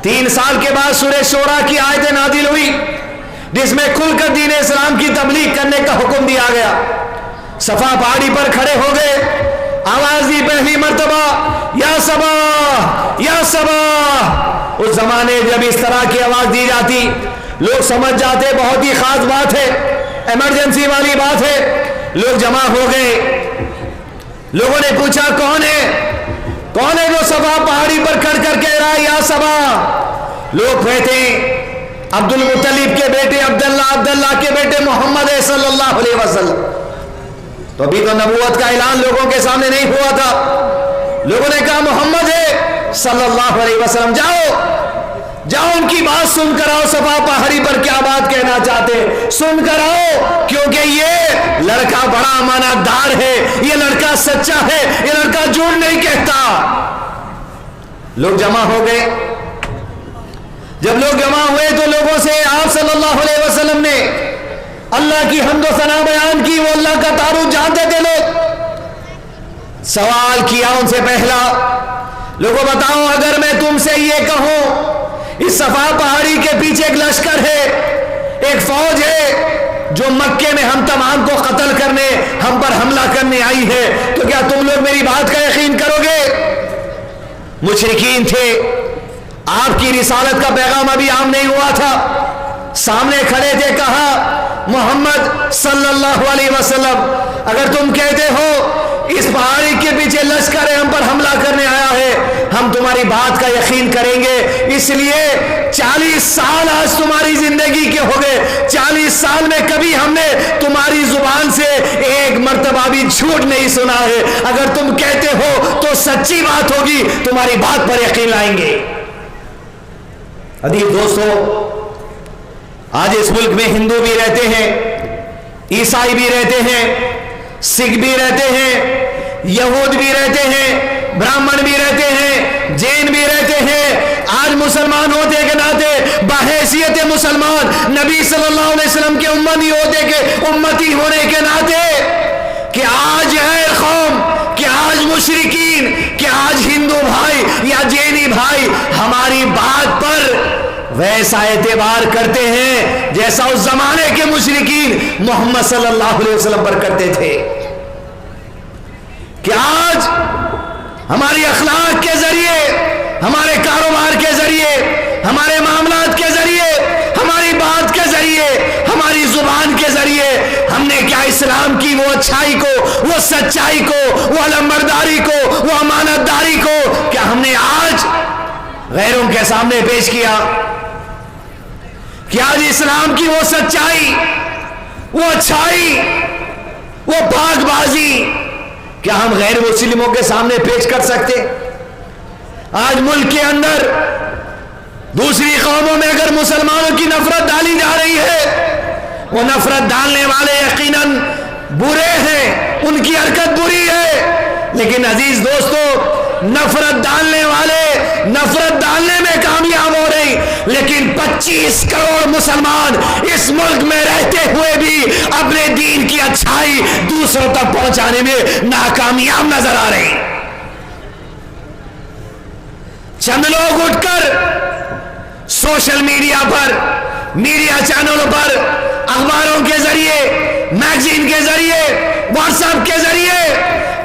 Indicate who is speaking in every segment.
Speaker 1: 3 سال کے بعد سورہ شورا کی آیت نازل ہوئی جس میں کھل کر دین اسلام کی تبلیغ کرنے کا حکم دیا گیا. صفا پہاڑی پر کھڑے ہو گئے, آواز دی پہلی مرتبہ یا صبا یا صبا. اس زمانے جب اس طرح کی آواز دی جاتی لوگ سمجھ جاتے بہت ہی خاص بات ہے, ایمرجنسی والی بات ہے. لوگ جمع ہو گئے, لوگوں نے پوچھا کون ہے جو صفا پہاڑی پر کھڑ کر کہہ رہا ہے یا صبا. لوگ کہتے ہیں عبد المطلب کے بیٹے عبداللہ کے بیٹے محمد صلی اللہ علیہ وسلم. تو ابھی تو نبوت کا اعلان لوگوں کے سامنے نہیں ہوا تھا. لوگوں نے کہا محمد ہے صلی اللہ علیہ وسلم, جاؤ ان کی بات سن کر آؤ, صفا پہاڑی پر کیا بات کہنا چاہتے سن کر آؤ, کیونکہ یہ لڑکا بڑا امانتدار ہے, یہ لڑکا سچا ہے, یہ لڑکا جھوٹ نہیں کہتا. لوگ جمع ہو گئے. جب لوگ جمع ہوئے تو لوگوں سے آپ صلی اللہ علیہ وسلم نے اللہ کی حمد و ثنا بیان کی. وہ اللہ کا تعارف جانتے تھے. لوگ سوال کیا ان سے پہلا, لوگوں بتاؤ اگر میں تم سے یہ کہوں اس صفا پہاڑی کے پیچھے ایک لشکر ہے, ایک فوج ہے جو مکے میں ہم تمام کو قتل کرنے, ہم پر حملہ کرنے آئی ہے, تو کیا تم لوگ میری بات کا یقین کرو گے؟ مشرکین تھے, آپ کی رسالت کا پیغام ابھی عام نہیں ہوا تھا. سامنے کھڑے تھے, کہا محمد صلی اللہ علیہ وسلم اگر تم کہتے ہو اس پہاڑی کے پیچھے لشکر ہے ہم پر حملہ کرنے آیا ہے, ہم تمہاری بات کا یقین کریں گے. اس لیے 40 سال آج تمہاری زندگی کے ہو گئے, 40 سال میں کبھی ہم نے تمہاری زبان سے ایک مرتبہ بھی جھوٹ نہیں سنا ہے. اگر تم کہتے ہو تو سچی بات ہوگی, تمہاری بات پر یقین لائیں گے. عزیز دوستو, آج اس ملک میں ہندو بھی رہتے ہیں, عیسائی بھی رہتے ہیں, سکھ بھی رہتے ہیں, یہود بھی رہتے ہیں, برہمن بھی رہتے ہیں, جین بھی رہتے ہیں. آج مسلمان ہوتے کے ناطے بحیثیت مسلمان نبی صلی اللہ علیہ وسلم کے امتی ہونے کے ناطے کہ آج ہے قوم, کہ آج مشرکین, کہ آج ہندو بھائی یا جینی بھائی ہماری بات پر ویسا اعتبار کرتے ہیں جیسا اس زمانے کے مشرکین محمد صلی اللہ علیہ وسلم پر کرتے تھے. کہ آج ہماری اخلاق کے ذریعے, ہمارے کاروبار کے ذریعے, ہمارے معاملات کے ذریعے, ہماری بات کے ذریعے, ہماری زبان کے ذریعے ہم نے کیا اسلام کی وہ اچھائی کو, وہ سچائی کو, وہ علمبرداری کو, وہ امانتداری کو کیا ہم نے آج غیروں کے سامنے پیش کیا؟ کہ آج اسلام کی وہ سچائی, وہ اچھائی, وہ پاک بازی کیا ہم غیر مسلموں کے سامنے پیش کر سکتے؟ آج ملک کے اندر دوسری قوموں میں اگر مسلمانوں کی نفرت ڈالی جا رہی ہے, وہ نفرت ڈالنے والے یقیناً برے ہیں, ان کی حرکت بری ہے. لیکن عزیز دوستو, نفرت ڈالنے والے نفرت ڈالنے میں کامیاب ہو رہی, لیکن 25 کروڑ مسلمان اس ملک میں رہتے ہوئے بھی اپنے دین کی اچھائی دوسروں تک پہنچانے میں ناکامیاب نظر آ رہے ہیں. چند لوگ اٹھ کر سوشل میڈیا پر, میڈیا چینلوں پر, اخباروں کے ذریعے, میگزین کے ذریعے, واٹس ایپ کے ذریعے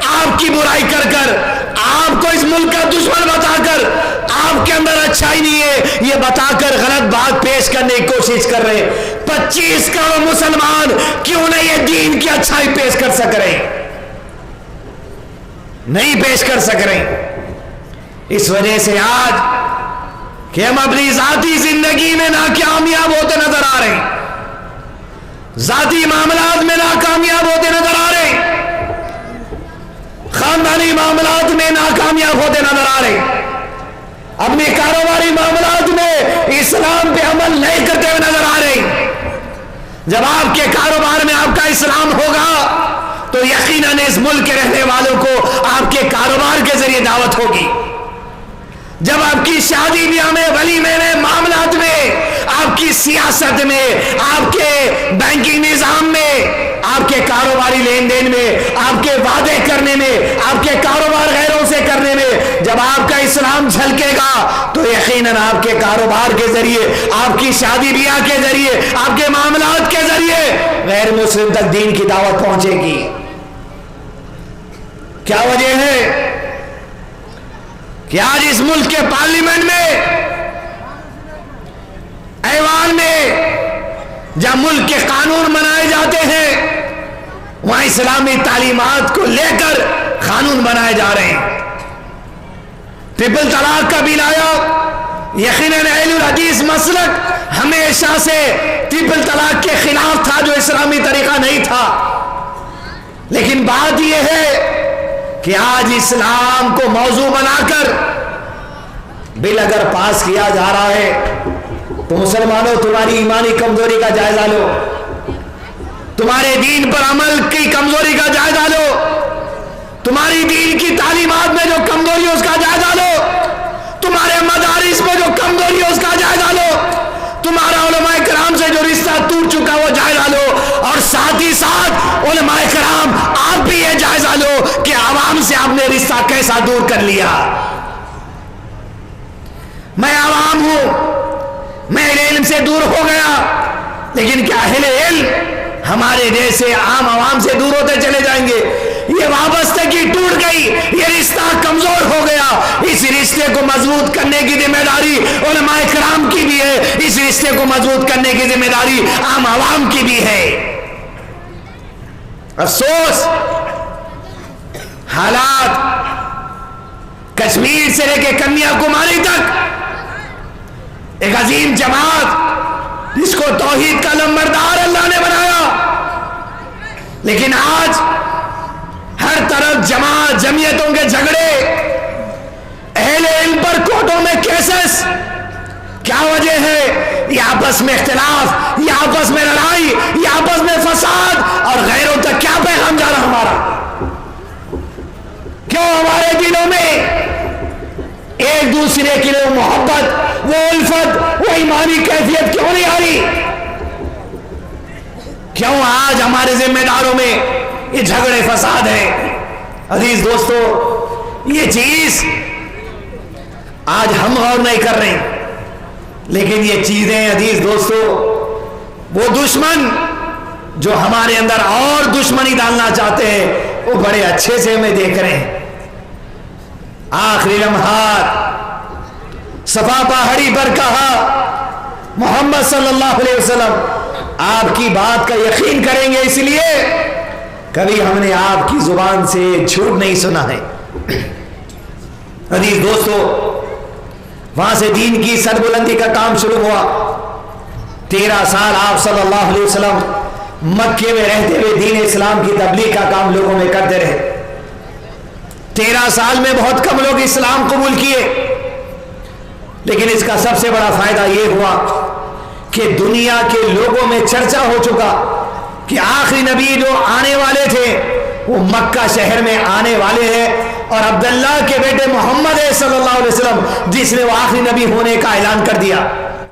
Speaker 1: آپ کی برائی کر کر, آپ کو اس ملک کا دشمن بتا کر, آپ کے اندر اچھائی نہیں ہے یہ بتا کر غلط بات پیش کرنے کی کوشش کر رہے ہیں. 25 کروڑ مسلمان کیوں نہیں یہ دین کی اچھائی پیش کر سک رہے, نہیں پیش کر سک رہے. اس وجہ سے آج کہ ہم اپنی ذاتی زندگی میں ناکامیاب ہوتے نظر آ رہے ہیں, ذاتی معاملات میں ناکامیاب ہوتے نظر آ رہے ہیں, خاندانی معاملات میں ناکامیاب ہوتے نظر آ رہے ہیں, اپنے کاروباری معاملات میں اسلام پہ عمل نہیں کرتے ہوئے نظر آ رہے ہیں. جب آپ کے کاروبار میں آپ کا اسلام ہوگا تو یقیناً اس ملک کے رہنے والوں کو آپ کے کاروبار کے ذریعے دعوت ہوگی. جب آپ کی شادی بیاہ میں, ولیمے میں, معاملات میں, آپ کی سیاست میں, آپ کے بینکنگ نظام میں, آپ کے کاروباری لین دین میں, آپ کے وعدے کرنے میں, آپ کے کاروبار غیروں سے کرنے میں جب آپ کا اسلام جھلکے گا تو یقیناً آپ کے کاروبار کے ذریعے، آپ کی شادی بیاہ کے ذریعے، آپ کے معاملات کے ذریعے غیر مسلم تک دین کی دعوت پہنچے گی۔ کیا وجہ ہے کہ آج اس ملک کے پارلیمنٹ میں، ایوان میں جہاں ملک کے قانون بنائے جاتے ہیں، وہاں اسلامی تعلیمات کو لے کر قانون بنائے جا رہے ہیں۔ ٹرپل طلاق کا بل آیا، یقیناً اہل الحدیث مسلک ہمیشہ سے ٹرپل طلاق کے خلاف تھا، جو اسلامی طریقہ نہیں تھا، لیکن بات یہ ہے کہ آج اسلام کو موضوع بنا کر بل اگر پاس کیا جا رہا ہے تو مسلمانوں تمہاری ایمانی کمزوری کا جائزہ لو، تمہارے دین پر عمل کی کمزوری کا جائزہ لو، تمہاری دین کی تعلیمات میں جو کمزوری ہے اس کا جائزہ لو، تمہارے مدارس میں جو کمزوری ہے اس کا جائزہ لو، تمہارا علماء کرام سے جو رشتہ ٹوٹ چکا وہ جائزہ لو، اور ساتھ ہی ساتھ علماء کرام آپ بھی یہ جائزہ لو کہ عوام سے آپ نے رشتہ کیسا دور کر لیا۔ میں عوام ہوں، میں علم سے دور ہو گیا، لیکن کیا اہل علم ہمارے جیسے عام عوام سے دور ہوتے چلے جائیں گے؟ یہ وابستگی ٹوٹ گئی، یہ رشتہ کمزور ہو گیا، اس رشتے کو مضبوط کرنے کی ذمہ داری علماء کرام کی بھی ہے، اس رشتے کو مضبوط کرنے کی ذمہ داری عام عوام کی بھی ہے۔ افسوس، حالات کشمیر سے لے کے کنیا کماری تک ایک عظیم جماعت جس کو توحید کا لمبردار اللہ نے بنایا، لیکن آج ہر طرف جماعت جمعیتوں کے جھگڑے، اہل علم پر کورٹوں میں کیسز۔ کیا وجہ ہے؟ یہ آپس میں اختلاف، یہ آپس میں لڑائی، یہ آپس میں فساد، اور غیروں تک کیا پیغام جا رہا ہمارا؟ کیوں ہمارے دلوں میں ایک دوسرے کے لیے محبت، وہ الفت، وہ ایمانی کیفیت کیوں نہیں آ رہی؟ کیوں آج ہمارے ذمہ داروں میں یہ جھگڑے فساد ہے؟ عزیز دوستو، یہ چیز آج ہم غور نہیں کر رہے، لیکن یہ چیزیں عزیز دوستو وہ دشمن جو ہمارے اندر اور دشمنی ڈالنا چاہتے ہیں وہ بڑے اچھے سے ہمیں دیکھ رہے ہیں۔ آخری لمحات صفا پہاڑی پر کہا محمد صلی اللہ علیہ وسلم آپ کی بات کا یقین کریں گے، اس لیے کبھی ہم نے آپ کی زبان سے جھوٹ نہیں سنا ہے۔ عزیز دوستو، وہاں سے دین کی سربلندی کا کام شروع ہوا۔ 13 سال آپ صلی اللہ علیہ وسلم مکے میں رہتے ہوئے دین اسلام کی تبلیغ کا کام لوگوں میں کرتے رہے۔ 13 سال میں بہت کم لوگ اسلام قبول کیے، لیکن اس کا سب سے بڑا فائدہ یہ ہوا کہ دنیا کے لوگوں میں چرچا ہو چکا کہ آخری نبی جو آنے والے تھے وہ مکہ شہر میں آنے والے ہیں، اور عبداللہ کے بیٹے محمد صلی اللہ علیہ وسلم جس نے وہ آخری نبی ہونے کا اعلان کر دیا۔